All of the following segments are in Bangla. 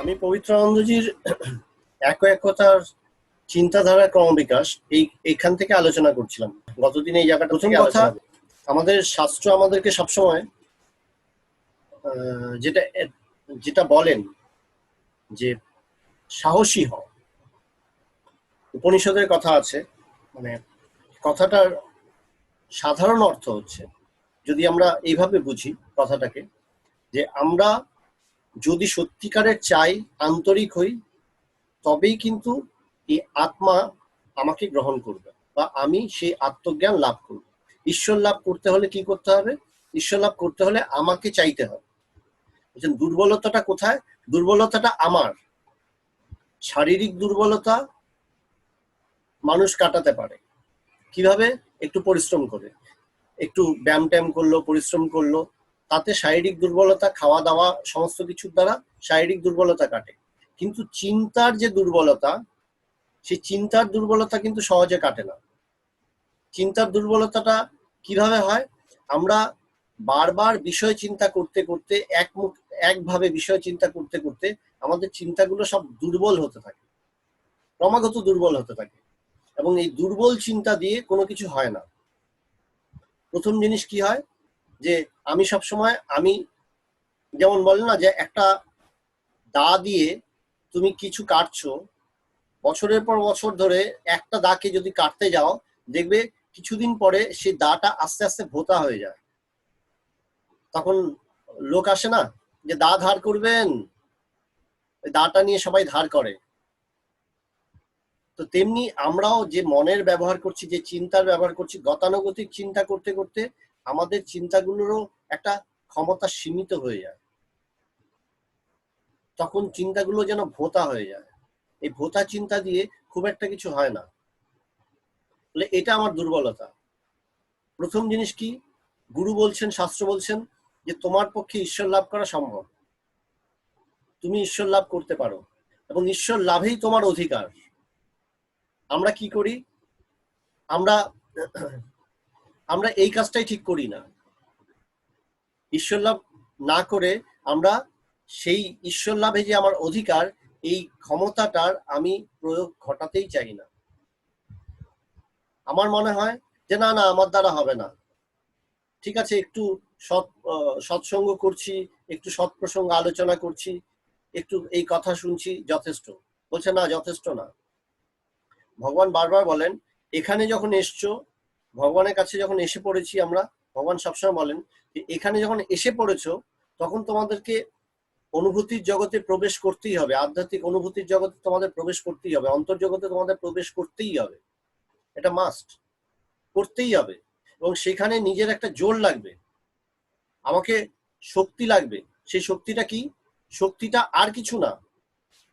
আমি পবিত্রানন্দজির একতার চিন্তাধারা ক্রমবিকাশ এইখান থেকে আলোচনা করছিলাম গতদিন এই জায়গাটা। প্রথম কথা, আমাদের শাস্ত্র আমাদেরকে সবসময় যেটা যেটা বলেন যে সাহসী হও। উপনিষদের কথা আছে, মানে কথাটার সাধারণ অর্থ হচ্ছে, যদি আমরা এইভাবে বুঝি কথাটাকে, যে আমরা যদি সত্যিকারের চাই, আন্তরিক হই, তবেই কিন্তু এই আত্মা আমাকে গ্রহণ করবে বা আমি সেই আত্মজ্ঞান লাভ করব। ঈশ্বর লাভ করতে হলে কি করতে হবে? ঈশ্বর লাভ করতে হলে আমাকে চাইতে হবে। দুর্বলতাটা কোথায়? দুর্বলতাটা আমার শারীরিক দুর্বলতা মানুষ কাটাতে পারে কিভাবে? একটু পরিশ্রম করে, একটু ব্যায়াম ট্যাম করলো, পরিশ্রম করলো, তাতে শারীরিক দুর্বলতা, খাওয়া দাওয়া সমস্ত কিছুর দ্বারা শারীরিক দুর্বলতা কাটে। কিন্তু চিন্তার যে দুর্বলতা, সেই চিন্তার দুর্বলতা কিন্তু সহজে কাটে না। চিন্তার দুর্বলতাটা কিভাবে হয়? আমরা বারবার বিষয় চিন্তা করতে করতে, একভাবে বিষয় চিন্তা করতে করতে আমাদের চিন্তাগুলো সব দুর্বল হতে থাকে, ক্রমাগত দুর্বল হতে থাকে, এবং এই দুর্বল চিন্তা দিয়ে কোনো কিছু হয় না। প্রথম জিনিস কি হয়, যে আমি সবসময়, আমি যেমন বলে না যে একটা দা দিয়ে তুমি কিছু কাটছো, বছরের পর বছর ধরে একটা দাকে যদি কাটতে যাও, দেখবে কিছুদিন পরে সেই দাটা আস্তে আস্তে ভোঁতা হয়ে যায়। তখন লোক আসে না যে দা ধার করবেন, দাটা নিয়ে সবাই ধার করে। তো তেমনি আমরাও যে মনের ব্যবহার করছি, যে চিন্তার ব্যবহার করছি, গতানুগতিক চিন্তা করতে করতে আমাদের চিন্তাগুলোরও একটা ক্ষমতা সীমিত হয়ে যায়। তখন চিন্তাগুলো যেন ভোঁতা হয়ে যায়। এই ভোঁতা চিন্তা দিয়ে খুব একটা কিছু হয় না। বলে এটা আমার দুর্বলতা। প্রথম জিনিস কি? গুরু বলছেন, শাস্ত্র বলছেন যে তোমার পক্ষে ঈশ্বর লাভ করা সম্ভব, তুমি ঈশ্বর লাভ করতে পারো, এবং ঈশ্বর লাভেই তোমার অধিকার। আমরা কি করি? আমরা আমরা এই কাজটাই ঠিক করি না। ঈশ্বর লাভ না করে আমরা সেই ঈশ্বর লাভে যে আমার অধিকার, এই ক্ষমতাটার আমি প্রয়োগ ঘটাতেই চাই না। আমার মনে হয় যে না না, আমার দ্বারা হবে না, ঠিক আছে, একটু সৎসঙ্গ করছি, একটু সৎ প্রসঙ্গ আলোচনা করছি, একটু এই কথা শুনছি, যথেষ্ট। বলছে না, যথেষ্ট না। ভগবান বারবার বলেন, এখানে যখন এসছো, ভগবানের কাছে যখন এসে পড়েছি আমরা, ভগবান সবসময় বলেন যে এখানে যখন এসে পড়েছো, তখন তোমাদেরকে অনুভূতির জগতে প্রবেশ করতেই হবে, আধ্যাত্মিক অনুভূতির জগতে তোমাদের প্রবেশ করতেই হবে, অন্তর্জগতে তোমাদের প্রবেশ করতেই হবে, এটা মাস্ট, করতেই হবে। এবং সেখানে নিজের একটা জোর লাগবে, আমাকে শক্তি লাগবে। সেই শক্তিটা কি? শক্তিটা আর কিছু না,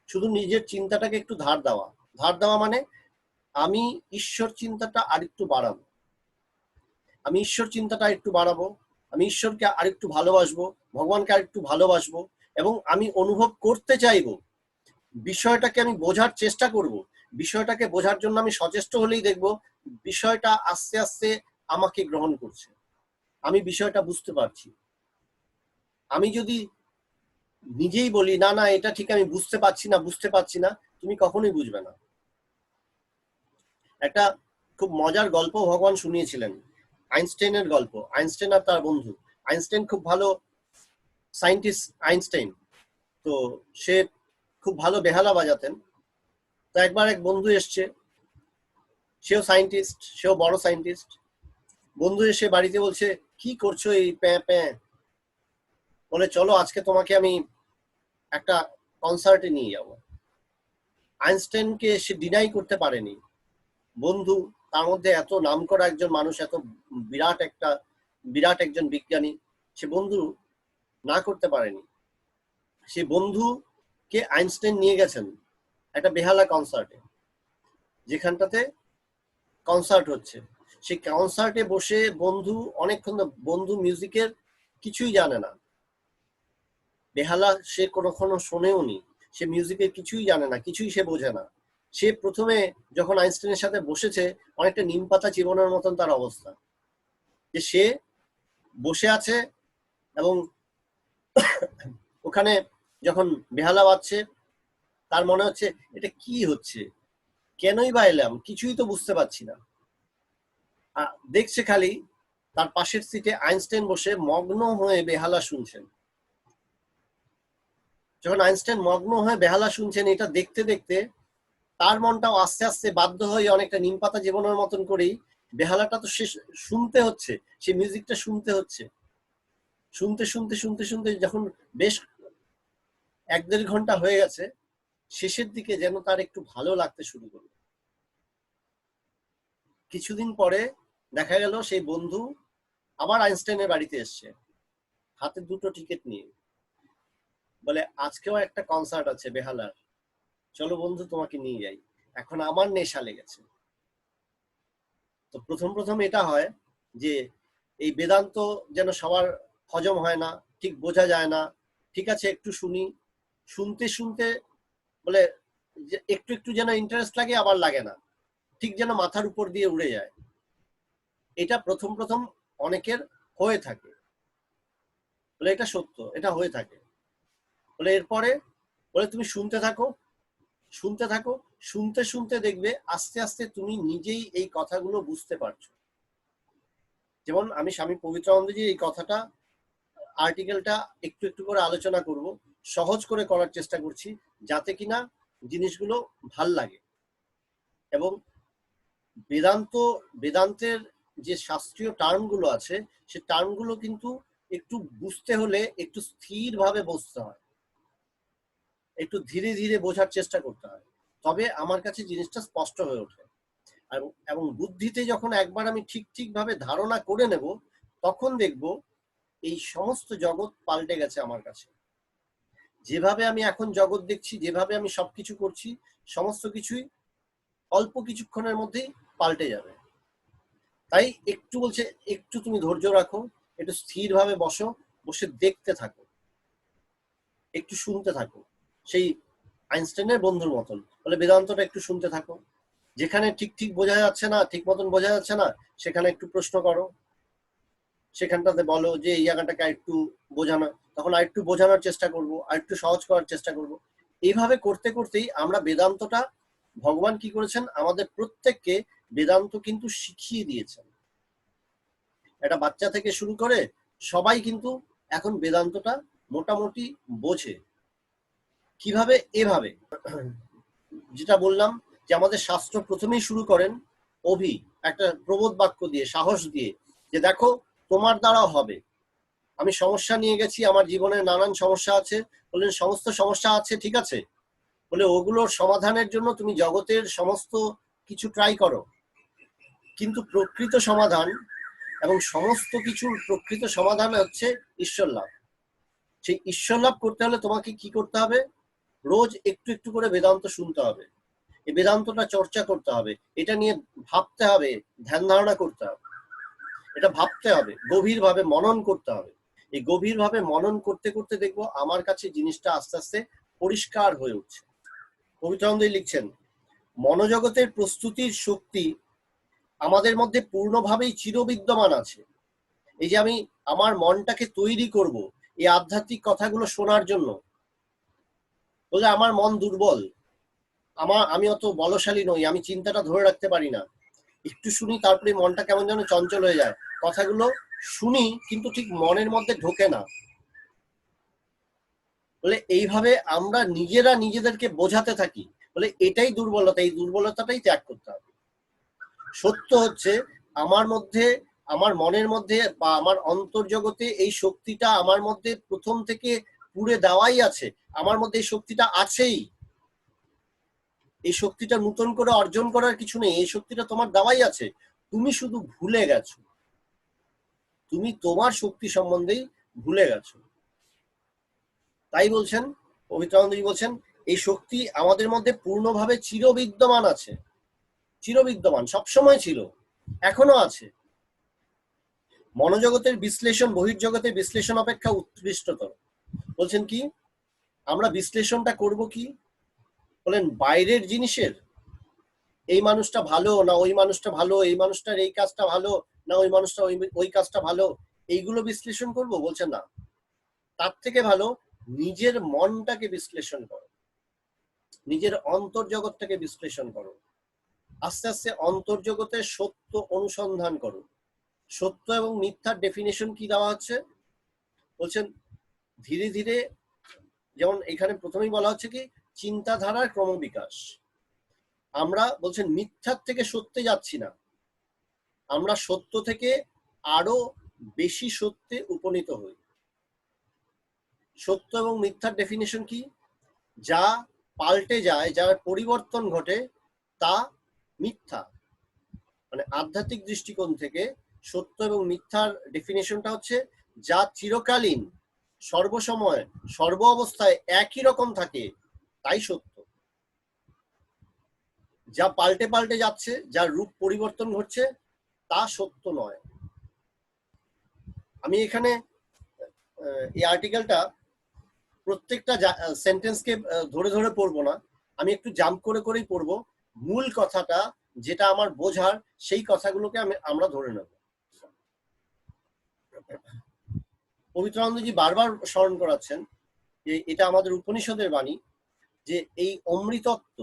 শুধু নিজের চিন্তাটাকে একটু ধার দেওয়া। ধার দেওয়া মানে আমি ঈশ্বর চিন্তাটা আরেকটু বাড়াবো, আমি ঈশ্বর চিন্তাটা একটু বাড়াবো, আমি ঈশ্বরকে আরেকটু ভালোবাসবো, ভগবানকে আরেকটু ভালোবাসবো, এবং আমি অনুভব করতে চাইবো, বিষয়টাকে আমি বোঝার চেষ্টা করব। বিষয়টাকে বোঝার জন্য আমি সচেষ্ট হলেই দেখব বিষয়টা আস্তে আস্তে আমাকে গ্রহণ করছে, আমি বিষয়টা বুঝতে পারছি। আমি যদি নিজেই বলি না না এটা ঠিক, আমি বুঝতে পারছি না, বুঝতে পারছি না, তুমি কখনোই বুঝবে না। একটা খুব মজার গল্প ভগবান শুনিয়েছিলেন, আইনস্টাইনের গল্প। আইনস্টাইন আর তার বন্ধু। আইনস্টাইন খুব ভালো সায়েন্টিস্ট, আইনস্টাইন তো সে খুব ভালো বেহালা বাজাতেন। তো একবার এক বন্ধু এসছে, সেও সায়েন্টিস্ট, সেও বড় সায়েন্টিস্ট। বন্ধু এসে বাড়িতে বলছে, কি করছো এই প্যাঁ প্যাঁ? বলে চলো আজকে তোমাকে আমি একটা কনসার্টে নিয়ে যাবো। আইনস্টাইনকে সে ডিনাই করতে পারেনি, বন্ধু, তার মধ্যে এত নামকরা একজন মানুষ, এত বিরাট একজন বিজ্ঞানী, সে বন্ধু না করতে পারেনি। সে বন্ধুকে আইনস্টাইন নিয়ে গেছেন একটা বেহালা কনসার্টে, যেখানটাতে কনসার্ট হচ্ছে। সেই কনসার্টে বসে বন্ধু অনেকক্ষণ, বন্ধু মিউজিকের কিছুই জানে না, বেহালা, সে কখনো শোনেও নি, সে মিউজিকের কিছুই জানে না, কিছুই সে বোঝে না। সে প্রথমে যখন আইনস্টাইনের সাথে বসেছে, অনেকটা নিম পাতা চিবানোর মতন তার অবস্থা, যে সে বসে আছে এবং ওখানে যখন বেহালা বাজছে, তার মনে হচ্ছে এটা কি হচ্ছে, কেনই বা এলাম, কিছুই তো বুঝতে পারছি না। দেখছে খালি তার পাশের সিটে আইনস্টাইন বসে মগ্ন হয়ে বেহালা শুনছেন। যখন আইনস্টাইন মগ্ন হয়ে বেহালা শুনছেন, এটা দেখতে দেখতে তার মনটাও আস্তে আস্তে বাধ্য হয়ে অনেকটা নিমপাতা জীবনের মতন করেই বেহালাটা তো শেষ শুনতে হচ্ছে, সেই মিউজিকটা শুনতে হচ্ছে। শুনতে শুনতে শুনতে শুনতে যখন বেশ 1-1.5 ঘন্টা হয়ে গেছে, শেষের দিকে যেন তার একটু ভালো লাগতে শুরু করলো। কিছুদিন পরে দেখা গেল সেই বন্ধু আবার আইনস্টাইনের বাড়িতে এসছে, হাতে 2টো টিকিট নিয়ে। বলে আজকেও একটা কনসার্ট আছে বেহালার, চলো বন্ধু তোমাকে নিয়ে যাই, এখন আমার নেশা লেগেছে। তো প্রথম প্রথম এটা হয় যে এই বেদান্ত যেন সবার হজম হয় না, ঠিক বোঝা যায় না। ঠিক আছে একটু শুনি, শুনতে শুনতে বলে একটু একটু যেন ইন্টারেস্ট লাগে, আবার লাগে না, ঠিক যেন মাথার উপর দিয়ে উড়ে যায়। এটা প্রথম প্রথম অনেকের হয়ে থাকে, বলে এটা সত্য, এটা হয়ে থাকে। বলে এরপরে বলে তুমি শুনতে থাকো, শুনতে থাকো, শুনতে শুনতে দেখবে আস্তে আস্তে তুমি নিজেই এই কথাগুলো বুঝতে পারছো। যেমন আমি স্বামী পবিত্রানন্দজি এই কথাটা, আর্টিকেলটা একটু একটু করে আলোচনা করব, সহজ করে করার চেষ্টা করছি, যাতে কিনা জিনিসগুলো ভাল লাগে। এবং বেদান্তের যে শাস্ত্রীয় টার্মগুলো আছে, সে টার্মগুলো কিন্তু একটু বুঝতে হলে একটু স্থিরভাবে বুঝতে হয়, একটু ধীরে ধীরে বোঝার চেষ্টা করতে হয়, তবে আমার কাছে জিনিসটা স্পষ্ট হয়ে ওঠে। এবং বুদ্ধিতে যখন একবার আমি ঠিক ঠিকভাবে ধারণা করে নেব, তখন দেখব এই সমস্ত জগৎ পাল্টে গেছে আমার কাছে। যেভাবে আমি এখন জগৎ দেখছি, যেভাবে আমি সবকিছু করছি, সমস্ত কিছুই অল্প কিছুক্ষণের মধ্যেই পাল্টে যাবে। তাই একটু বলছে, একটু তুমি ধৈর্য রাখো, একটু স্থিরভাবে বসো, বসে দেখতে থাকো, একটু শুনতে থাকো। সেই আইনস্টাইনের বন্ধুর মতন বলে বেদান্তটা একটু শুনতে থাকো, যেখানে ঠিক ঠিক বোঝা যাচ্ছে না, ঠিক মতন বোঝা যাচ্ছে না, সেখানে একটু প্রশ্ন করো, সেখানটাতে বলো যে এই জায়গাটাকে একটু বোঝানো, তখন আর একটু বোঝানোর চেষ্টা করবো, আর একটু সহজ করার চেষ্টা করব। এইভাবে করতে করতেই আমরা বেদান্তটা, ভগবান কি করেছেন, আমাদের প্রত্যেককে বেদান্ত কিন্তু শিখিয়ে দিয়েছেন। একটা বাচ্চা থেকে শুরু করে সবাই কিন্তু এখন বেদান্তটা মোটামুটি বোঝে। কিভাবে? এভাবে যেটা বললাম যে আমাদের শাস্ত্র প্রথমেই শুরু করেন একটা প্রবোধ বাক্য দিয়ে, সাহস দিয়ে, যে দেখো তোমার দ্বারা হবে। আমি সমস্যা নিয়ে গেছি, আমার জীবনে নানান সমস্যা আছে, বললেন সমস্ত সমস্যা আছে, ঠিক আছে, বলে ওগুলোর সমাধানের জন্য তুমি জগতের সমস্ত কিছু ট্রাই করো, কিন্তু প্রকৃত সমাধান এবং সমস্ত কিছুর প্রকৃত সমাধান হচ্ছে ঈশ্বর লাভ। সেই ঈশ্বর লাভ করতে হলে তোমাকে কি করতে হবে? রোজ একটু একটু করে বেদান্ত শুনতে হবে, এই বেদান্তটা চর্চা করতে হবে, এটা নিয়ে ভাবতে হবে, ধ্যান ধারণা করতে হবে, এটা ভাবতে হবে, গভীরভাবে মনন করতে হবে। এই গভীরভাবে মনন করতে করতে দেখবো আমার কাছে জিনিসটা আস্তে আস্তে পরিষ্কার হয়ে উঠছে। পবিত্রানন্দই লিখছেন, মনোজগতের প্রস্তুতির শক্তি আমাদের মধ্যে পূর্ণভাবেই চিরবিদ্যমান আছে। এই যে আমি আমার মনটাকে তৈরি করব এই আধ্যাত্মিক কথাগুলো শোনার জন্য, বলে আমার মন দুর্বল, আমি অত বলশালী নই, আমি চিন্তাটা ধরে রাখতে পারি না, একটু শুনি তারপরে মনটা কেমন যেন চঞ্চল হয়ে যায়, কথাগুলো শুনি কিন্তু ঠিক মনের মধ্যে ঢোকে না। বলে এইভাবে আমরা নিজেরা নিজেদেরকে বোঝাতে থাকি, বলে এটাই দুর্বলতা, এই দুর্বলতাটাই ত্যাগ করতে হবে। সত্য হচ্ছে আমার মধ্যে, আমার মনের মধ্যে বা আমার অন্তর্জগতে এই শক্তিটা আমার মধ্যে প্রথম থেকে পুড়ে দেওয়াই আছে, আমার মধ্যে এই শক্তিটা আছেই, এই শক্তিটা নতুন করে অর্জন করার কিছু নেই, এই শক্তিটা তোমার দেওয়াই আছে, তুমি শুধু ভুলে গেছো, তুমি তোমার শক্তি সম্বন্ধেই ভুলে গেছো। তাই বলছেন পবিত্রানন্দজি, বলছেন এই শক্তি আমাদের মধ্যে পূর্ণভাবে চিরবিদ্যমান আছে, চিরবিদ্যমান, সবসময় ছিল, এখনো আছে। মনোজগতের বিশ্লেষণ বহির্জগতের বিশ্লেষণ অপেক্ষা উৎকৃষ্টতর। বলছেন কি, আমরা বিশ্লেষণটা করব কি? বলেন বাইরের জিনিসের, এই মানুষটা ভালো না ওই মানুষটা ভালো, এই মানুষটার এই কাজটা ভালো না ওই মানুষটা ওই কাজটা ভালো, এইগুলো বিশ্লেষণ করব? বলছেন না, তার থেকে ভালো নিজের মনটাকে বিশ্লেষণ করো, নিজের অন্তর্জগৎটাকে বিশ্লেষণ করো, আস্তে আস্তে অন্তর্জগতের সত্য অনুসন্ধান করো। সত্য এবং মিথ্যার ডেফিনেশন কি দেওয়া হচ্ছে? বলছেন ধীরে ধীরে, যেমন এখানে প্রথমেই বলা হচ্ছে কি চিন্তাধারার ক্রমবিকাশ। আমরা বলছেন মিথ্যার থেকে সত্যে যাচ্ছি না, আমরা সত্য থেকে আরো বেশি সত্যে উপনীত হই। সত্য এবং মিথ্যার ডেফিনেশন কি? যা পাল্টে যায়, যার পরিবর্তন ঘটে, তা মিথ্যা। মানে আধ্যাত্মিক দৃষ্টিকোণ থেকে সত্য এবং মিথ্যার ডেফিনেশনটা হচ্ছে যা চিরকালীন, সর্বসময়, সর্ব অবস্থায় একই রকম থাকে, তাই সত্য। যা পাল্টে পাল্টে যাচ্ছে, যার রূপ পরিবর্তন ঘটছে, তা সত্য নয়। আমি এখানে এই আর্টিকেলটা প্রত্যেকটা সেন্টেন্সকে ধরে ধরে পড়বো না, আমি একটু জাম্প করে করেই পড়বো। মূল কথাটা যেটা আমার বোঝার, সেই কথাগুলোকে আমরা ধরে নেব। পবিত্রানন্দজি বারবার স্মরণ করাচ্ছেন যে এটা আমাদের উপনিষদের বাণী, যে এই অমৃতত্ব,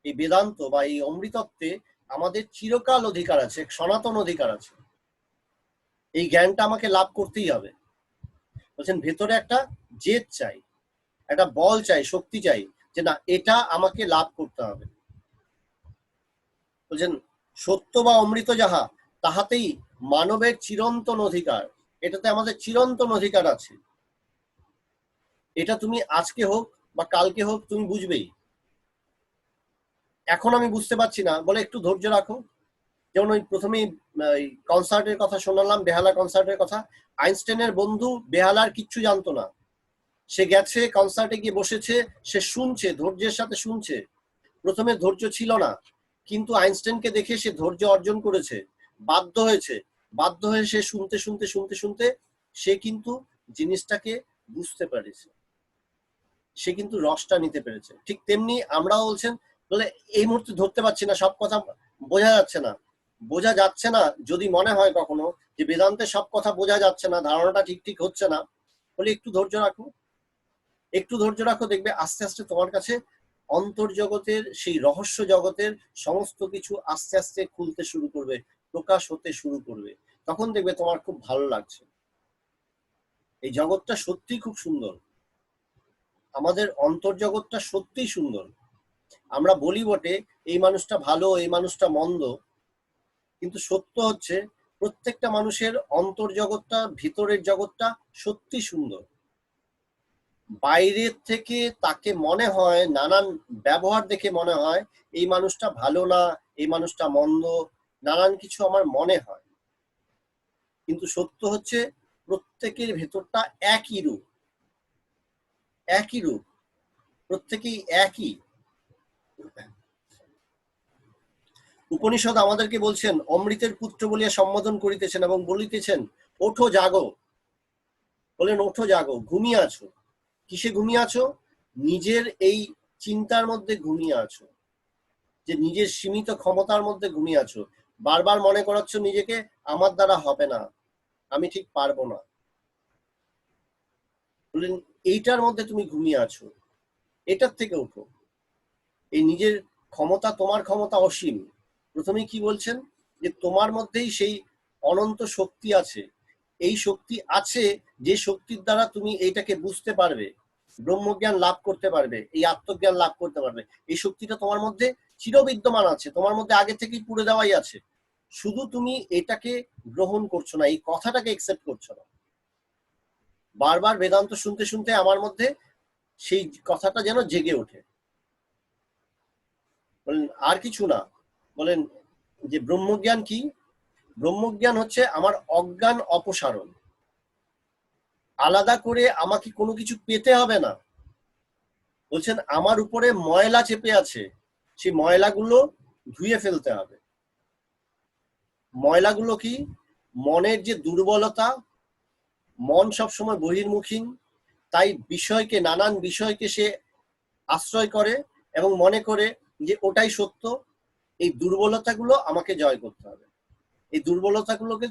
এই বেদান্ত বা এই অমৃতত্বে আমাদের চিরকাল অধিকার আছে, সনাতন অধিকার আছে। এই জ্ঞানটা আমাকে লাভ করতেই হবে। বলছেন ভেতরে একটা জেদ চাই, একটা বল চাই, শক্তি চাই, যে না এটা আমাকে লাভ করতে হবে। বলছেন সত্য বা অমৃত যাহা, তাহাতেই মানবের চিরন্তন অধিকার। এটাতে আমাদের চিরন্তন অধিকার আছে। এটা তুমি আজকে হোক বা কালকে হোক তুমি বুঝবেই। এখন আমি বুঝতে পারছি না বলে একটু ধৈর্য রাখো। যেমন ওই প্রথমেই কনসার্টের কথা শোনালাম, বেহালা কনসার্টের কথা। আইনস্টাইনের বন্ধু বেহালার কিচ্ছু জানতো না, সে গেছে কনসার্টে গিয়ে বসেছে, সে শুনছে, ধৈর্যের সাথে শুনছে। প্রথমে ধৈর্য ছিল না, কিন্তু আইনস্টাইনকে দেখে সে ধৈর্য অর্জন করেছে, বাধ্য হয়েছে, বাধ্য হয়ে সে শুনতে শুনতে শুনতে শুনতে সে কিন্তু জিনিসটাকে বুঝতে পেরেছে, সে কিন্তু রসটা নিতে পেরেছে। ঠিক তেমনি আমরাও বলছেন বলে এই মুহূর্তে ধরতে পারছি না, সব কথা বোঝা যাচ্ছে না। বোঝা যাচ্ছে না যদি মনে হয় কখনো যে বেদান্তে সব কথা বোঝা যাচ্ছে না, ধারণাটা ঠিক ঠিক হচ্ছে না, বলে একটু ধৈর্য রাখো, একটু ধৈর্য রাখো, দেখবে আস্তে আস্তে তোমার কাছে অন্তর্জগতের সেই রহস্য জগতের সমস্ত কিছু আস্তে আস্তে খুলতে শুরু করবে, প্রকাশ হতে শুরু করবে। তখন দেখবে তোমার খুব ভালো লাগছে। এই জগৎটা সত্যি খুব সুন্দর, আমাদের অন্তর্জগৎটা সত্যিই সুন্দর। আমরা বলি বটে এই মানুষটা ভালো, এই মানুষটা মন্দ, কিন্তু সত্য হচ্ছে প্রত্যেকটা মানুষের অন্তর্জগৎটা, ভিতরের জগৎটা সত্যি সুন্দর। বাইরের থেকে তাকে মনে হয়, নানান ব্যবহার দেখে মনে হয় এই মানুষটা ভালো না, এই মানুষটা মন্দ, নানান কিছু আমার মনে হয়। কিন্তু সত্য হচ্ছে প্রত্যেকের ভেতরটা একই রূপ, একই রূপ, প্রত্যেকেই একই। উপনিষদ আমাদেরকে বলছেন অমৃতের পুত্র বলিয়া সম্বোধন করিতেছেন এবং বলিতেছেন ওঠো জাগো। বলেন ওঠো জাগো, ঘুমিয়ে আছো। কিসে ঘুমিয়ে আছো? নিজের এই চিন্তার মধ্যে ঘুমিয়ে আছো, যে নিজের সীমিত ক্ষমতার মধ্যে ঘুমিয়ে আছো। বারবার মনে করাচ্ছ নিজেকে আমার দ্বারা হবে না, আমি ঠিক পারবো না। বললেন এইটার মধ্যে তুমি ঘুমিয়ে আছো, এটার থেকে ওঠো। এই নিজের ক্ষমতা, তোমার ক্ষমতা অসীম। প্রথমেই কি বলছেন যে তোমার মধ্যেই সেই অনন্ত শক্তি আছে। এই শক্তি আছে, যে শক্তির দ্বারা তুমি এইটাকে বুঝতে পারবে, ব্রহ্মজ্ঞান লাভ করতে পারবে, এই আত্মজ্ঞান লাভ করতে পারবে। এই শক্তিটা তোমার মধ্যে চিরবিদ্যমান আছে, তোমার মধ্যে আগে থেকেই পুড়ে দেওয়াই আছে। শুধু তুমি এটাকে গ্রহণ করছো না, এই কথাটাকে একসেপ্ট করছো না। বারবার বেদান্ত শুনতে শুনতে আমার মধ্যে সেই কথাটা যেন জেগে ওঠে। বলেন আর কিছু না। বলেন যে ব্রহ্মজ্ঞান কি? ব্রহ্মজ্ঞান হচ্ছে আমার অজ্ঞান অপসারণ। আলাদা করে আমাকে কোনো কিছু পেতে হবে না। বলছেন আমার উপরে ময়লা চেপে আছে, সেই ময়লাগুলো ধুয়ে ফেলতে হবে। ময়লাগুলো কি? মনের যে দুর্বলতা, মন সবসময় বহির্মুখী, তাই বিষয়কে, নানান বিষয়কে সে আশ্রয় করে এবং মনে করে যে ওটাই সত্য। এই দুর্বলতাগুলো আমাকে জয় করতে হবে, এই দুর্বলতাগুলোকে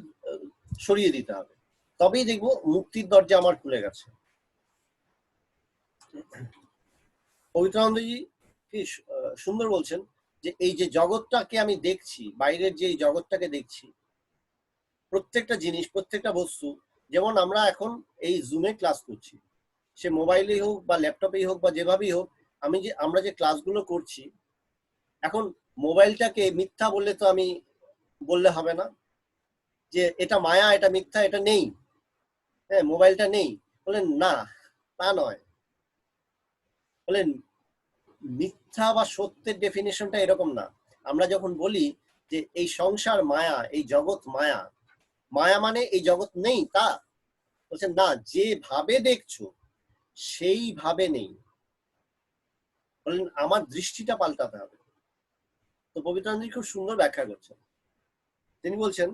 সরিয়ে দিতে হবে, তবেই দেখবো মুক্তির দরজা আমার খুলে গেছে। পবিত্রানন্দজি কি সুন্দর বলছেন যে এই যে জগৎটাকে আমি দেখছি, বাইরের যে জগৎটাকে দেখছি, প্রত্যেকটা জিনিস, প্রত্যেকটা বস্তু, যেমন আমরা এখন এই জুমে ক্লাস করছি, সে মোবাইলেই হোক বা ল্যাপটপেই হোক বা যেভাবেই হোক, আমরা যে ক্লাসগুলো করছি, এখন মোবাইলটাকে মিথ্যা বললে তো আমি বললে হবে না যে এটা মায়া, এটা মিথ্যা, এটা নেই, হ্যাঁ মোবাইলটা নেই। বলেন না, তা নয়। বলেন মিথ্যা বা সত্যের ডেফিনেশনটা এরকম না। আমরা যখন বলি যে এই সংসার মায়া, এই জগৎ মায়া, মায়া মানে এই জগৎ নেই তা বলছেন না, যেভাবে দেখছো সেইভাবে নেই। বলেন আমার দৃষ্টিটা পাল্টাতে হবে। তো পবিত্রানন্দজি খুব সুন্দর ব্যাখ্যা করছেন। তিনি বলছেন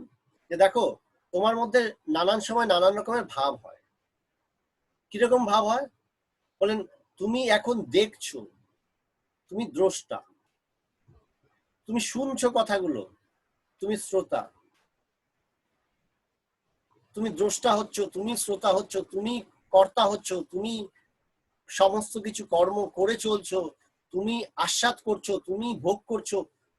যে দেখো, তোমার মধ্যে নানান সময় নানান রকমের ভাব হয়। কিরকম ভাব হয়? বলেন তুমি এখন দেখছো, তুমি দ্রষ্টা, তুমি শুনছো কথাগুলো, তুমি শ্রোতা। তুমি দ্রষ্টা হচ্ছ, তুমি শ্রোতা হচ্ছ, তুমি কর্তা হচ্ছ, তুমি সমস্ত কিছু কর্ম করে চলছো, তুমি আস্বাদ করছো, তুমি ভোগ করছো,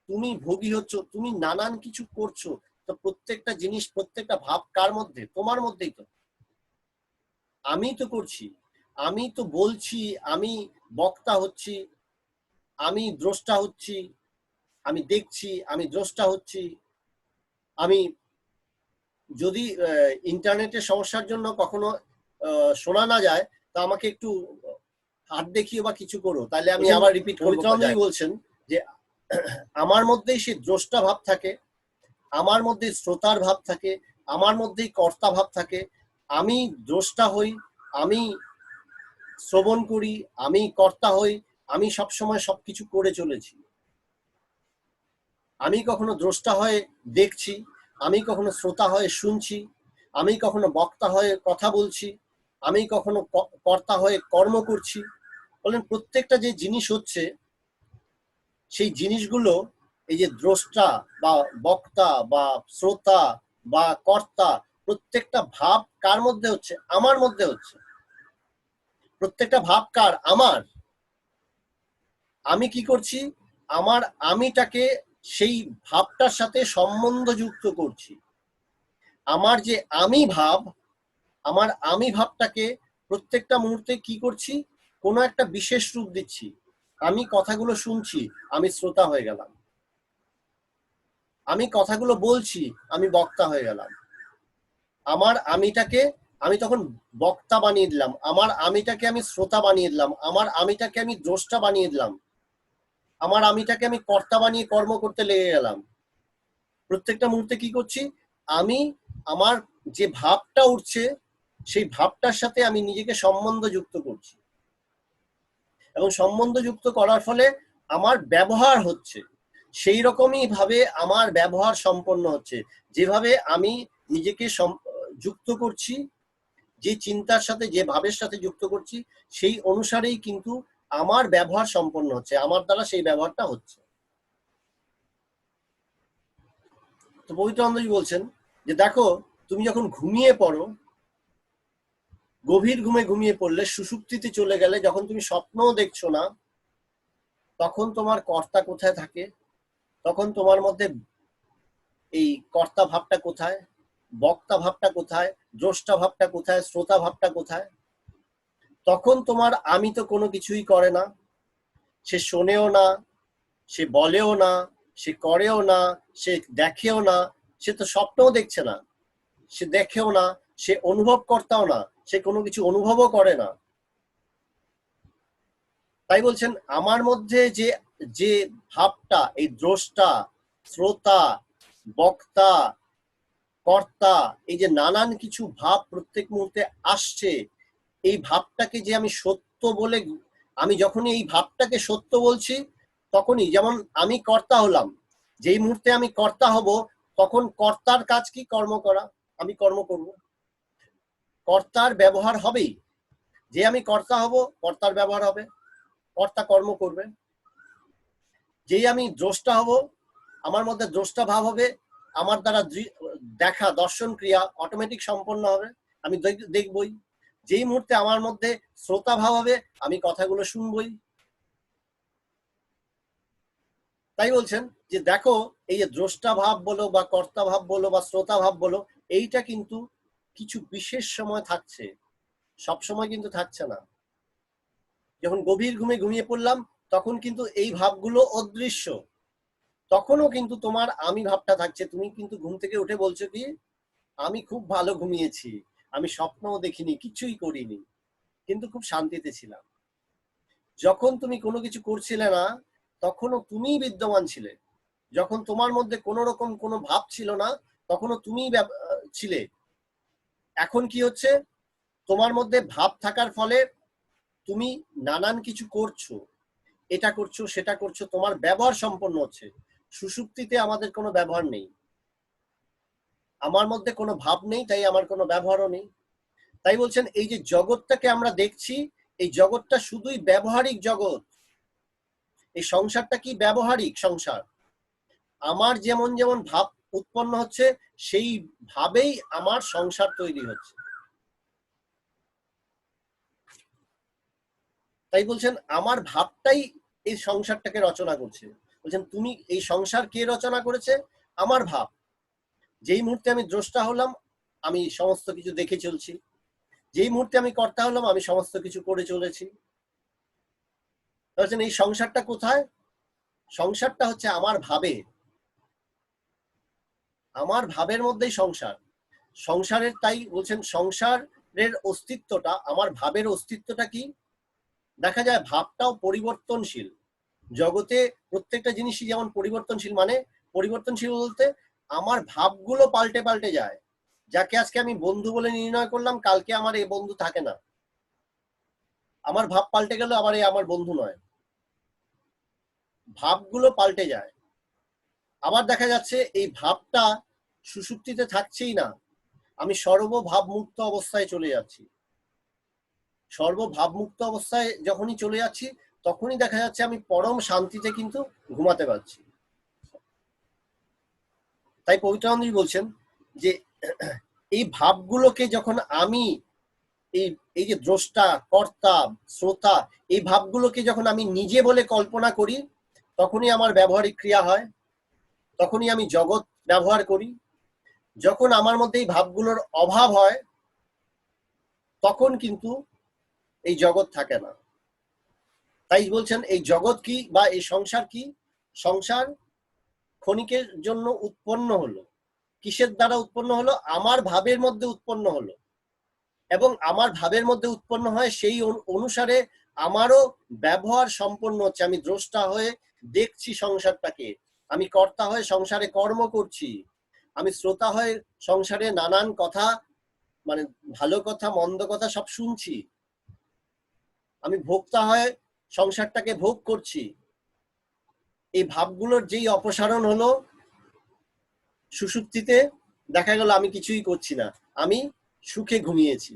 তুমি ভোগী হচ্ছ, তুমি নানান কিছু করছো। তো প্রত্যেকটা জিনিস, প্রত্যেকটা ভাব কার মধ্যে? তোমার মধ্যেই তো। আমি তো করছি, আমি তো বলছি, আমি বক্তা হচ্ছি, আমি দ্রষ্টা হচ্ছি, আমি দেখছি, আমি দ্রষ্টা হচ্ছি। আমি যদি ইন্টারনেটের সমস্যার জন্য কখনো শোনা না যায়, তা আমাকে একটু হাত দেখিয়ে বা কিছু করো, তাহলে আমি আবার রিপিট করবো। পবিত্রানন্দজি বলছেন যে আমার মধ্যেই সেই দ্রষ্টা ভাব থাকে, আমার মধ্যে শ্রোতার ভাব থাকে, আমার মধ্যেই কর্তা ভাব থাকে। আমি দ্রষ্টা হই, আমি শ্রবণ করি, আমি কর্তা হই, আমি সবসময় সবকিছু করে চলেছি। আমি কখনো দ্রষ্টা হয়ে দেখছি, আমি কখনো শ্রোতা হয়ে শুনছি, আমি কখনো বক্তা হয়ে কথা বলছি, আমি কখনো কর্তা হয়ে কর্ম করছি। বলেন প্রত্যেকটা যে জিনিস হচ্ছে, সেই জিনিসগুলো এই যে দ্রষ্টা বা বক্তা বা শ্রোতা বা কর্তা, প্রত্যেকটা ভাব কার মধ্যে হচ্ছে? আমার মধ্যে হচ্ছে। প্রত্যেকটা ভাব কার? আমার। আমি কি করছি? আমার আমিটাকে সেই ভাবটার সাথে সম্বন্ধ যুক্ত করছি। আমার যে আমি ভাব, আমার আমি ভাবটাকে প্রত্যেকটা মুহূর্তে কি করছি? কোনো একটা বিশেষ রূপ দিচ্ছি। আমি কথাগুলো শুনছি, আমি শ্রোতা হয়ে গেলাম। আমি কথাগুলো বলছি, আমি বক্তা হয়ে গেলাম। আমার আমিটাকে আমি তখন বক্তা বানিয়ে দিলাম, আমার আমিটাকে আমি শ্রোতা বানিয়ে দিলাম, আমার আমিটাকে আমি দ্রষ্টা বানিয়ে দিলাম, আমার আমিটাকে আমি কর্তা বানিয়ে কর্ম করতে লেগে গেলাম। প্রত্যেকটা মুহূর্তে কি করছি? আমি আমার যে ভাবটা উঠছে, সেই ভাবটার সাথে আমি নিজেকে সম্বন্ধ যুক্ত করছি, এবং সম্বন্ধ যুক্ত করার ফলে আমার ব্যবহার হচ্ছে সেই রকমই ভাবে আমার ব্যবহার সম্পন্ন হচ্ছে। যেভাবে আমি নিজেকে যুক্ত করছি, যে চিন্তার সাথে, যে ভাবের সাথে যুক্ত করছি, সেই অনুসারেই কিন্তু আমার ব্যবহার সম্পন্ন হচ্ছে, আমার দ্বারা সেই ব্যবহারটা হচ্ছে। তো পবিত্রানন্দজি বলছেন যে দেখো, তুমি যখন ঘুমিয়ে পড়ো, গভীর ঘুমে ঘুমিয়ে পড়লে, সুষুপ্তিতে চলে গেলে, যখন তুমি স্বপ্নও দেখছো না, তখন তোমার কর্তা কোথায় থাকে? তখন তোমার মধ্যে এই কর্তা ভাবটা কোথায়? বক্তা ভাবটা কোথায়? দ্রষ্টা ভাবটা কোথায়? শ্রোতা ভাবটা কোথায়? তখন তোমার আমি তো কোনো কিছুই করে না, সে শোনেও না, সে বলেও না, সে করেও না, সে দেখেও না, সে তো স্বপ্নও দেখছে না, সে দেখেও না, সে অনুভব করতেও না, সে কোনো কিছু অনুভবও করে না। তাই বলছেন আমার মধ্যে যে যে ভাবটা, এই দ্রষ্টা, শ্রোতা, বক্তা, কর্তা, এই যে নানান কিছু ভাব প্রত্যেক মুহূর্তে আসছে, এই ভাবটাকে যে আমি সত্য বলে, আমি যখনই এই ভাবটাকে সত্য বলছি, তখনই যেমন আমি কর্তা হলাম, যেই মুহূর্তে আমি কর্তা হব, তখন কর্তার কাজ কি? কর্ম করা। আমি কর্ম করব, কর্তার ব্যবহার হবেই। যে আমি কর্তা হব, কর্তার ব্যবহার হবে, কর্তা কর্ম করবে। যেই আমি দ্রষ্টা হব, আমার মধ্যে দ্রষ্টা ভাব হবে, আমার দ্বারা দেখা, দর্শন ক্রিয়া অটোমেটিক সম্পন্ন হবে, আমি দেখবই। যেই মুহূর্তে আমার মধ্যে শ্রোতা ভাব হবে, আমি কথাগুলো শুনবই। তাই বলছেন যে দেখো, এই যে দ্রষ্টা ভাব বলো বা কর্তা ভাব বলো বা শ্রোতা ভাব বলো, এইটা কিন্তু কিছু বিশেষ সময় থাকছে, সব সময় কিন্তু থাকছে না। যখন গভীর ঘুমে ঘুমিয়ে পড়লাম তখন কিন্তু এই ভাবগুলো অদৃশ্য, তখনও কিন্তু তোমার আমি ভাবটা থাকছে। তুমি কিন্তু ঘুম থেকে উঠে বলছো কি, আমি খুব ভালো ঘুমিয়েছি, আমি স্বপ্নও দেখিনি, কিছুই করিনি, কিন্তু খুব শান্তিতে ছিলাম। যখন তুমি কোনো কিছু করছিলে না তখনও তুমিই বিদ্যমান ছিলে, যখন তোমার মধ্যে কোনো রকম কোনো ভাব ছিল না তখনও তুমিই ছিলে। এখন কি হচ্ছে, তোমার মধ্যে ভাব থাকার ফলে তুমি নানান কিছু করছো, এটা করছো সেটা করছো, তোমার ব্যবহার সম্পন্ন হচ্ছে। সুষুপ্তিতে আমাদের কোনো ব্যবহার নেই, আমার মধ্যে কোনো ভাব নেই, তাই আমার কোনো ব্যবহারও নেই। তাই বলছেন এই যে জগৎটাকে আমরা দেখছি, এই জগৎটা শুধুই ব্যবহারিক জগৎ। এই সংসারটা কি ব্যবহারিক সংসার। আমার যেমন যেমন ভাব উৎপন্ন হচ্ছে সেই ভাবেই আমার সংসার তৈরি হচ্ছে। তাই বলছেন আমার ভাবটাই এই সংসারটাকে রচনা করছে। বলছেন তুমি এই সংসার কে রচনা করেছে? আমার ভাব। যেই মুহূর্তে আমি দ্রষ্টা হলাম আমি সমস্ত কিছু দেখে চলছি, যেই মুহূর্তে আমি কর্তা হলাম আমি সমস্ত কিছু করে চলেছি। বলছেন এই সংসারটা কোথায়? সংসারটা হচ্ছে আমার ভাবে, আমার ভাবের মধ্যেই সংসার। সংসারের তাই বলছেন সংসারের অস্তিত্বটা, আমার ভাবের অস্তিত্বটা কি? দেখা যায় ভাবটাও পরিবর্তনশীল। জগতে প্রত্যেকটা জিনিসই যেমন পরিবর্তনশীল, মানে পরিবর্তনশীল বলতে আমার ভাবগুলো পাল্টে পাল্টে যায়। যাকে আজকে আমি বন্ধু বলে নির্ণয় করলাম কালকে আমার এই বন্ধু থাকে না, আমার ভাব পাল্টে গেল আবার এই আমার বন্ধু নয়। ভাবগুলো পাল্টে যায়। আবার দেখা যাচ্ছে এই ভাবটা সুষুপ্তিতে থাকছেই না, আমি সর্বভাব মুক্ত অবস্থায় চলে যাচ্ছি। সর্বভাব মুক্ত অবস্থায় যখনই চলে যাচ্ছি তখনই দেখা যাচ্ছে আমি পরম শান্তিতে কিন্তু ঘুমাতে পারছি। তাই পবিত্রানন্দজি বলছেন যে এই ভাবগুলোকে যখন আমি এই এই যে দ্রষ্টা কর্তা শ্রোতা, এই ভাবগুলোকে যখন আমি নিজে বলে কল্পনা করি তখনই আমার ব্যবহারিক ক্রিয়া হয়, তখনই আমি জগৎ ব্যবহার করি। যখন আমার মধ্যে এই ভাবগুলোর অভাব হয় তখন কিন্তু এই জগৎ থাকে না। তাই বলছেন এই জগৎ কি বা এই সংসার কি? সংসার ক্ষণিকের জন্য উৎপন্ন হলো। কিসের দ্বারা উৎপন্ন হলো? আমার ভাবের মধ্যে উৎপন্ন হলো, এবং আমার ভাবের মধ্যে উৎপন্ন হয় সেই অনুসারে আমারও ব্যবহার সম্পন্ন হচ্ছে। আমি দ্রষ্টা হয়ে দেখছি সংসারটাকে, আমি কর্তা হয়ে সংসারে কর্ম করছি, আমি শ্রোতা হয়ে সংসারে নানান কথা, মানে ভালো কথা মন্দ কথা সব শুনছি, আমি ভোক্তা হয়ে সংসারটাকে ভোগ করছি। এই ভাবগুলোর যেই অপসারণ হলো সুষুপ্তিতে, দেখা গেল আমি কিছুই করছি না, আমি সুখে ঘুমিয়েছি,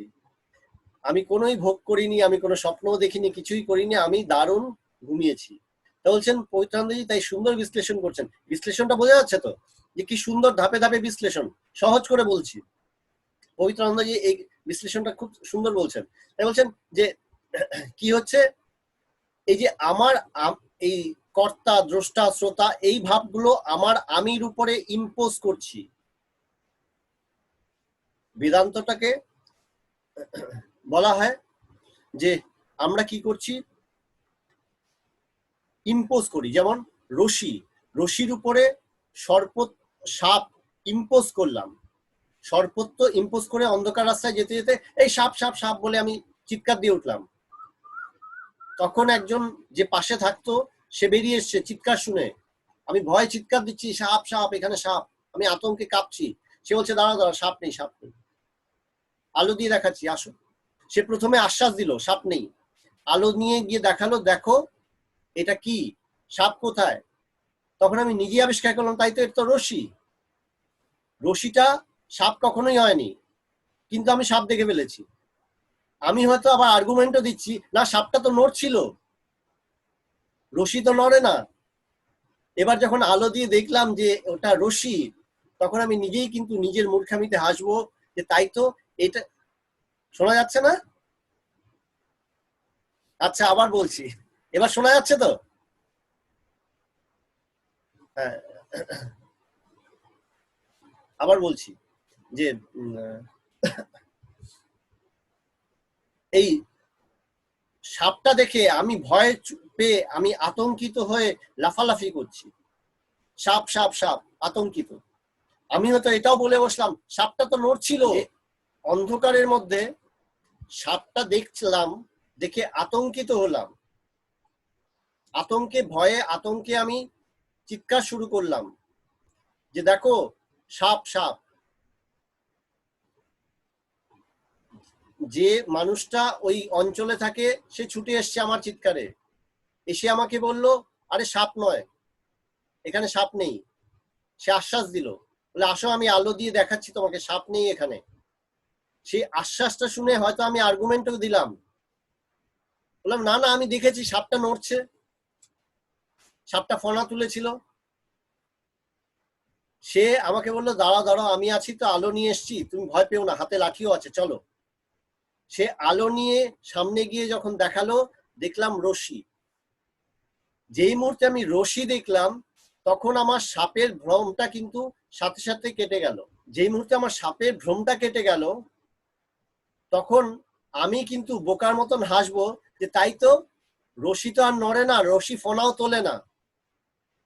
আমি কোনোই ভোগ করিনি, আমি কোনো স্বপ্নও দেখিনি, কিছুই করিনি, আমি দারুণ ঘুমিয়েছি। তা বলছেন পবিত্রানন্দজি তাই সুন্দর বিশ্লেষণ করছেন। বিশ্লেষণটা বোঝা যাচ্ছে তো যে কি সুন্দর ধাপে ধাপে বিশ্লেষণ, সহজ করে বলছি। পবিত্রানন্দজি এই বিশ্লেষণটা খুব সুন্দর বলছেন। তাই বলছেন যে কি হচ্ছে, এই যে আমার এই কর্তা দ্রষ্টা শ্রোতা এই ভাবগুলো আমার আমির উপরে ইম্পোজ করছি। বেদান্তটাকে বলা হয় যে আমরা কি করছি, ইম্পোজ করি। যেমন রশি, রশির উপরে সর্প সাপ ইম্পোজ করলাম, সর্পত্ব ইম্পোজ করে অন্ধকার রাস্তায় যেতে যেতে এই সাপ সাপ সাপ বলে আমি চিৎকার দিয়ে উঠলাম। তখন একজন যে পাশে থাকতো সে বেরিয়ে এসছে চিৎকার শুনে, আমি ভয় চিৎকার দিচ্ছি সাপ সাপ এখানে সাপ, আমি আতঙ্কে কাঁপছি। সে বলছে দাঁড়া দাঁড়া, সাপ নেই সাপ নেই, আলো দিয়ে দেখাচ্ছি আসো। সে প্রথমে আশ্বাস দিল সাপ নেই, আলো নিয়ে গিয়ে দেখালো দেখো এটা কি, সাপ কোথায়। তখন আমি নিজেই আবিষ্কার করলাম তাই তো, এটা তো রশি, রশিটা সাপ কখনোই হয়নি, কিন্তু আমি সাপ দেখে ফেলেছি। আমি হয়তো আবার আর্গুমেন্টও দিচ্ছি না সাপটা তো নড়ছিল, রশি তো নড়ে না। এবার যখন আলো দিয়ে দেখলাম যে ওটা রশি, তখন আমি নিজেই কিন্তু নিজের মূর্খামিতে হাসবো যে তাই তো, এটা শোনা যাচ্ছে না? আচ্ছা আবার বলছি, এবার শোনা যাচ্ছে তো? হ্যাঁ, আবার বলছি যে এই সাপটা দেখে আমি ভয় পেয়ে আমি আতঙ্কিত হয়ে লাফালাফি করছি, সাপ সাপ সাপ, আতঙ্কিত। আমি হয়তো এটাও বলে বসলাম সাপটা তো নড়ছিল। অন্ধকারের মধ্যে সাপটা দেখছিলাম, দেখে আতঙ্কিত হলাম, আতঙ্কে ভয়ে আতঙ্কে আমি চিৎকার শুরু করলাম যে দেখো সাপ সাপ। যে মানুষটা ওই অঞ্চলে থাকে সে ছুটে এসছে আমার চিৎকারে, এসে আমাকে বলল আরে সাপ নয়, এখানে সাপ নেই। সে আশ্বাস দিল, বলে আসো আমি আলো দিয়ে দেখাচ্ছি তোমাকে, সাপ নেই এখানে। সেই আশ্বাসটা শুনে হয়তো আমি আর্গুমেন্টও দিলাম, বললাম না না আমি দেখেছি সাপটা নড়ছে, সাপটা ফনা তুলেছিল। সে আমাকে বললো দাঁড়াও দাঁড়াও আমি আছি তো, আলো নিয়ে এসছি, তুমি ভয় পেও না, হাতে লাঠিও আছে, চলো। সে আলো নিয়ে সামনে গিয়ে যখন দেখালো, দেখলাম রশি। যেই মুহূর্তে আমি রশি দেখলাম তখন আমার সাপের ভ্রমটা কিন্তু সাথে সাথে কেটে গেল। যেই মুহূর্তে আমার সাপের ভ্রমটা কেটে গেল তখন আমি কিন্তু বোকার মতন হাসবো যে তাই তো, রশি তো আর নড়ে না, রশি ফনাও তোলে না।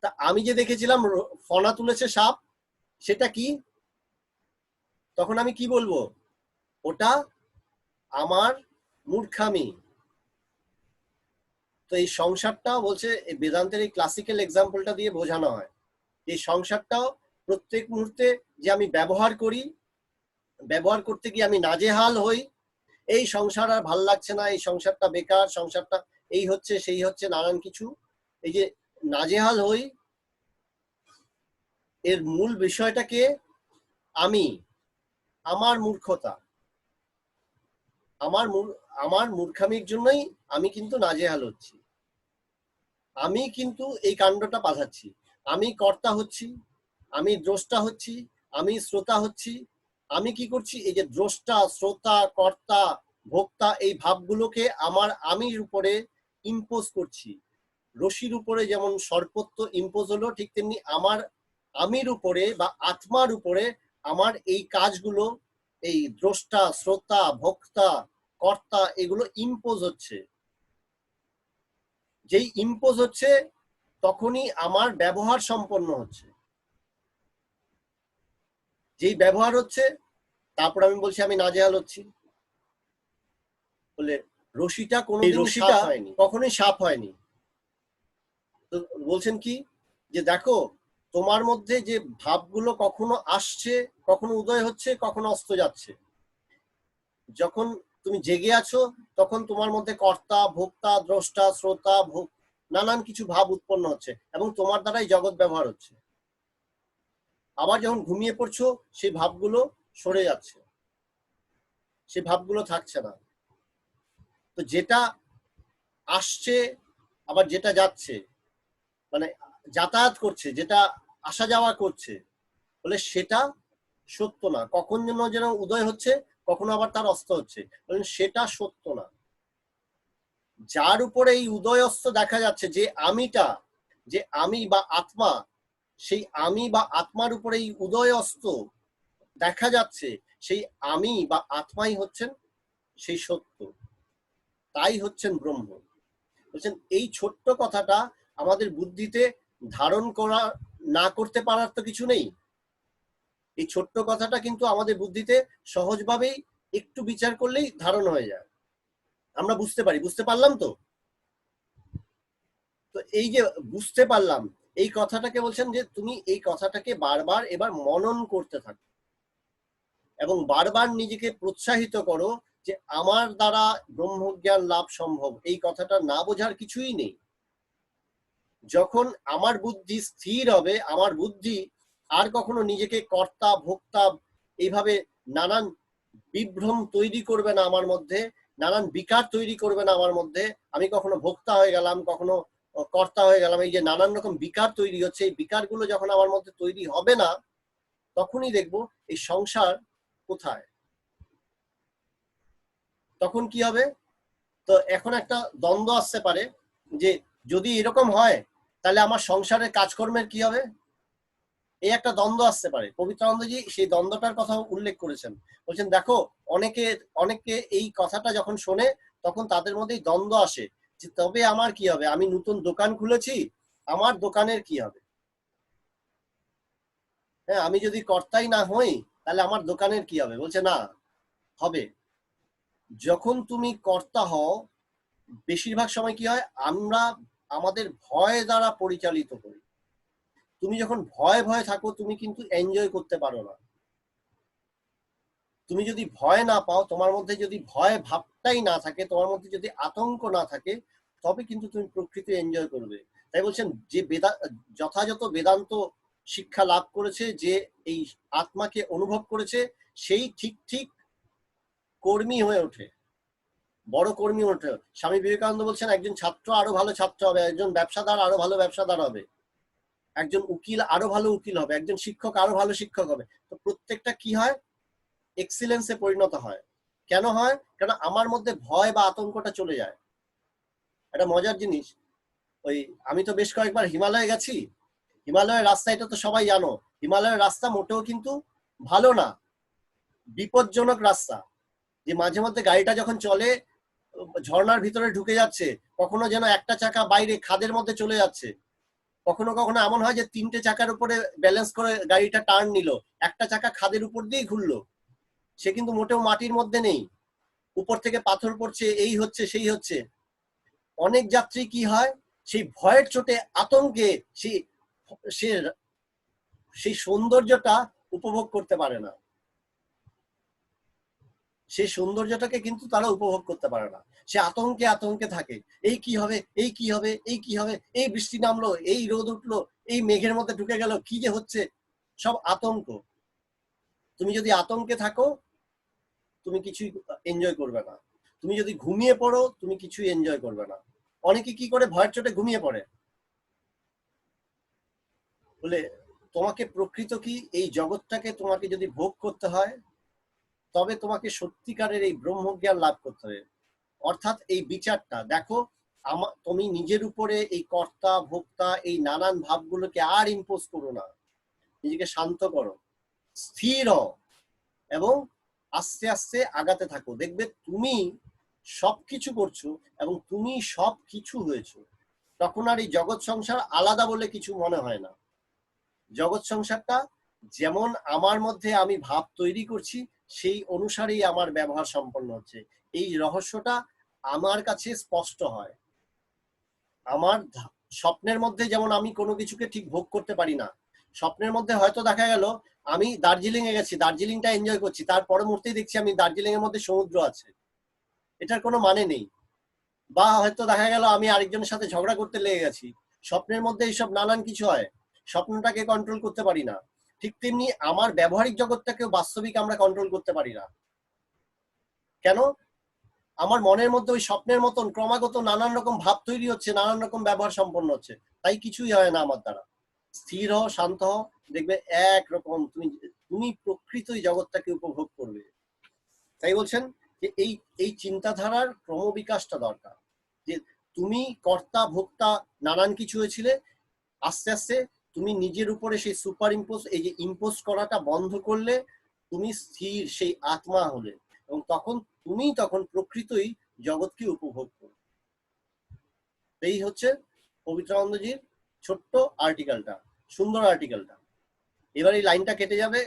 তা আমি যে দেখেছিলাম ফনা তুলেছে সাপ, সেটা কি? তখন আমি কি বলবো? ওটা আমার মূর্খামি। তো এই সংসারটাও বলছে, বেদান্তের এই ক্লাসিক্যাল এক্সাম্পলটা দিয়ে বোঝানো হয়, এই সংসারটাও প্রত্যেক মুহূর্তে যে আমি ব্যবহার করি, ব্যবহার করতে গিয়ে আমি নাজেহাল হই, এই সংসার আর ভাল লাগছে না, এই সংসারটা বেকার, সংসারটা এই হচ্ছে সেই হচ্ছে নানান কিছু, এই যে নাজেহাল হই, এর মূল বিষয়টাকে আমি, আমার মূর্খতা, আমার মূর্খামির জন্যই আমি কিন্তু নাজেহাল হচ্ছি, আমি কিন্তু এই কাণ্ডটা বাঁধাচ্ছি, আমি কর্তা হচ্ছি, আমি দ্রষ্টা হচ্ছি, আমি শ্রোতা হচ্ছি। আমি কি করছি? এই যে দ্রষ্টা, শ্রোতা, কর্তা, ভোক্তা, এই ভাবগুলোকে আমার আমির উপরে ইম্পোজ করছি। রশির উপরে যেমন সর্বত্র ইম্পোজ হলো, ঠিক তেমনি আমার আমির উপরে বা আত্মার উপরে আমার এই কাজগুলো, এই দ্রষ্টা, শ্রোতা, ভোক্তা, কর্তা, এগুলো ইম্পোজ হচ্ছে। যেই ইম্পোজ হচ্ছে তখনই আমার ব্যবহার সম্পন্ন হচ্ছে। যেই ব্যবহার হচ্ছে তারপর আমি বলছি আমি নাজেহাল হচ্ছি। বলে রশিটা কোনোদিন সাপ হয়নি, কখনোই সাপ হয়নি। তো বলছেন কি যে দেখো তোমার মধ্যে যে ভাবগুলো কখনো আসছে, কখনো উদয় হচ্ছে, কখনো অস্ত যাচ্ছে। যখন তুমি জেগে আছো তখন তোমার মধ্যে কর্তা, ভোক্তা, দ্রষ্টা, শ্রোতা, নানান কিছু ভাব উৎপন্ন হচ্ছে এবং তোমার দ্বারাই জগৎ ব্যবহার হচ্ছে। আবার যখন ঘুমিয়ে পড়ছো সেই ভাবগুলো সরে যাচ্ছে, সেই ভাবগুলো থাকছে না। তো যেটা আসছে আবার যেটা যাচ্ছে, মানে যাতায়াত করছে, যেটা আসা যাওয়া করছে, বলে সেটা সত্য না। কখন যেন উদয় হচ্ছে, কখনো আবার তার অস্ত হচ্ছে, বলেন সেটা সত্য না। যার উপরে এই উদয় অস্ত দেখা যাচ্ছে, যে আমিটা, যে আমি বা আত্মা, সেই আমি বা আত্মার উপরে এই উদয় অস্ত দেখা যাচ্ছে, সেই আমি বা আত্মাই হচ্ছেন সেই সত্য, তাই হচ্ছেন ব্রহ্ম। বলছেন এই ছোট্ট কথাটা আমাদের বুদ্ধিতে ধারণ করা না করতে পারার তো কিছু নেই। এই ছোট্ট কথাটা কিন্তু আমাদের বুদ্ধিতে সহজভাবেই একটু বিচার করলেই ধারণ হয়ে যায়, আমরা বুঝতে পারি। বুঝতে পারলাম তো? তো এই যে বুঝতে পারলাম, এই কথাটাকে বলছেন যে তুমি এই কথাটাকে বারবার এবার মনন করতে থাকো এবং বারবার নিজেকে প্রোৎসাহিত করো যে আমার দ্বারা ব্রহ্মজ্ঞান লাভ সম্ভব। এই কথাটা না বোঝার কিছুই নেই। যখন আমার বুদ্ধি স্থির হবে, আমার বুদ্ধি আর কখনো নিজেকে কর্তা, ভোক্তা, এইভাবে নানান বিভ্রম তৈরি করবে না আমার মধ্যে, নানান বিকার তৈরি করবে না আমার মধ্যে। আমি কখনো ভোক্তা হয়ে গেলাম, কখনো কর্তা হয়ে গেলাম, এই যে নানান রকম বিকার তৈরি হচ্ছে, এই বিকারগুলো যখন আমার মধ্যে তৈরি হবে না, তখনই দেখবো এই সংসার কোথায়। তখন কি হবে? তো এখন একটা দ্বন্দ্ব আসতে পারে যে যদি এরকম হয় তাহলে আমার সংসারের কাজকর্মের কি হবে? এই একটা দ্বন্দ্ব আসতে পারে। পবিত্রানন্দজি সেই দ্বন্দ্বটার কথা উল্লেখ করেছেন, বলছেন দেখো অনেকে এই কথাটা যখন শোনে তখন তাদের মধ্যেই দ্বন্দ্ব আসে যে তবে আমার কি হবে, আমি নতুন দোকান খুলেছি, আমার দোকানের কি হবে? হ্যাঁ, আমি যদি কর্তাই না হই তাহলে আমার দোকানের কি হবে? বলছে না, হবে। যখন তুমি কর্তা হও, বেশিরভাগ সময় কি হয়, আমরা আমাদের ভয় দ্বারা পরিচালিত করি। তুমি যখন ভয়ে ভয়ে থাকো তুমি কিন্তু এনজয় করতে পারো না। তুমি যদি ভয় না পাও, তোমার মধ্যে যদি ভয় ভাবটাই না থাকে, তোমার মধ্যে যদি আতঙ্ক না থাকে, তবে কিন্তু তুমি প্রকৃতি এনজয় করবে। তাই বলছেন যে যথাযথ বেদান্ত শিক্ষা লাভ করেছে, যে এই আত্মাকে অনুভব করেছে, সেই ঠিক ঠিক কর্মী হয়ে ওঠে, বড় কর্মী ওঠে। স্বামী বিবেকানন্দ বলছেন একজন ছাত্র আরো ভালো ছাত্র হবে, একজন ব্যবসাদার আরো ভালো ব্যবসাদার হবে, একজন উকিল আরো ভালো উকিল হবে, একজন শিক্ষক আরো ভালো শিক্ষক হবে। তো প্রত্যেকটা কি হয়, এক্সিলেন্সে পরিণত হয়। কেন হয়? কেন আমার মধ্যে ভয় বা আতঙ্কটা চলে যায়। একটা মজার জিনিস, ওই আমি তো বেশ কয়েকবার হিমালয়ে গেছি। হিমালয়ের রাস্তা, এটা তো সবাই জানো, হিমালয়ের রাস্তা মোটেও কিন্তু ভালো না, বিপজ্জনক রাস্তা। যে মাঝে মধ্যে গাড়িটা যখন চলে ঝর্ণার ভিতরে ঢুকে যাচ্ছে, কখনো যেন একটা চাকা বাইরে খাদের মধ্যে চলে যাচ্ছে, কখনো কখনো এমন হয় যে 3টে চাকার উপরে ব্যালেন্স করে গাড়িটা টার্ন নিল, একটা চাকা খাদের উপর দিয়েই ঘুরলো, সে কিন্তু মোটেও মাটির মধ্যে নেই, উপর থেকে পাথর পড়ছে, এই হচ্ছে সেই হচ্ছে। অনেক যাত্রী কি হয়, সেই ভয়ের চোটে আতঙ্কে সে সেই সৌন্দর্যটা উপভোগ করতে পারে না, সেই সৌন্দর্যটাকে কিন্তু তারা উপভোগ করতে পারে না। সে আতঙ্কে আতঙ্কে থাকে, এই কি হবে, এই কি হবে, এই কি হবে, এই বৃষ্টি নামলো, এই রোদ উঠলো, এই মেঘের মধ্যে ঢুকে গেল, কি যে হচ্ছে, সব আতঙ্ক। তুমি যদি আতঙ্কে থাকো তুমি কিছুই এনজয় করবে না। তুমি যদি ঘুমিয়ে পড়ো তুমি কিছুই এনজয় করবে না। অনেকে কি করে, ভয়ের চোটে ঘুমিয়ে পড়ে। বলে তোমাকে প্রকৃত কি, এই জগৎটাকে তোমাকে যদি ভোগ করতে হয়, তবে তোমাকে সত্যিকারের এই ব্রহ্মজ্ঞান লাভ করতে হবে। অর্থাৎ এই বিচারটা দেখো, তুমি নিজের উপরে এই কর্তা ভোক্তা এই নানান ভাবগুলোকে আর ইম্পোজ করো না, নিজেকে শান্ত করো, স্থির হও এবং আস্তে আস্তে আগাতে থাকো। দেখবে তুমি সবকিছু করছো এবং তুমি সবকিছু হয়েছো, তখন আর এই জগৎ সংসার আলাদা বলে কিছু মনে হয় না। জগৎ সংসারটা যেমন আমার মধ্যে আমি ভাব তৈরি করছি, সেই অনুসারেই আমার ব্যবহার সম্পন্ন হচ্ছে। এই রহস্যটা আমার কাছে স্পষ্ট হয়। আমার স্বপ্নের মধ্যে যেমন আমি কোনো কিছুকে ঠিক ভোগ করতে পারি না, স্বপ্নের মধ্যে হয়তো দেখা গেল আমি দার্জিলিং এ গেছি, দার্জিলিংটা এনজয় করছি, তার পরের মুহূর্তেই দেখছি আমি দার্জিলিং এর মধ্যে সমুদ্র আছে, এটার কোনো মানে নেই। বা হয়তো দেখা গেল আমি আরেকজনের সাথে ঝগড়া করতে লেগে গেছি, স্বপ্নের মধ্যে এইসব নানান কিছু হয়, স্বপ্নটাকে কন্ট্রোল করতে পারি না। ঠিক তেমনি আমার ব্যবহারিক জগৎটাকেও বাস্তবিক আমরা কন্ট্রোল করতে পারি না। কেন? আমার মনের মধ্যে ওই স্বপ্নের মতন ক্রমাগত নানান রকম ভাব তৈরি হচ্ছে, নানান রকম ব্যবহার সম্পন্ন হচ্ছে, তাই কিছুই হয় না আমার দ্বারা। স্থির হও, শান্ত হও, দেখবে একরকম তুমি তুমি প্রকৃতই জগৎটাকে উপভোগ করবে। তাই বলছেন যে এই এই চিন্তাধারার ক্রমবিকাশটা দরকার, যে তুমি কর্তা ভোক্তা নানান কিছু হয়েছিলে, আস্তে আস্তে তুমি নিজের উপরে সেই সুপার ইম্পোজ, এই যে ইম্পোজ করাটা বন্ধ করলে, তুমি স্থির সেই আত্মা হলে, এবং তখন প্রকৃতই জগৎকে উপভোগ করবে। এই হচ্ছে পবিত্রানন্দজির ছোট্ট আর্টিকেলটা, সুন্দর আর্টিকেলটা। এবার এই লাইনটা কেটে যাবে,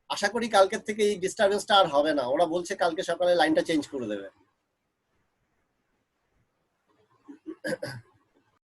আশা করি কালকের থেকে এই ডিস্টারবেন্সটা আর হবে না, ওরা বলছে কালকে সকালে লাইনটা চেঞ্জ করে দেবে।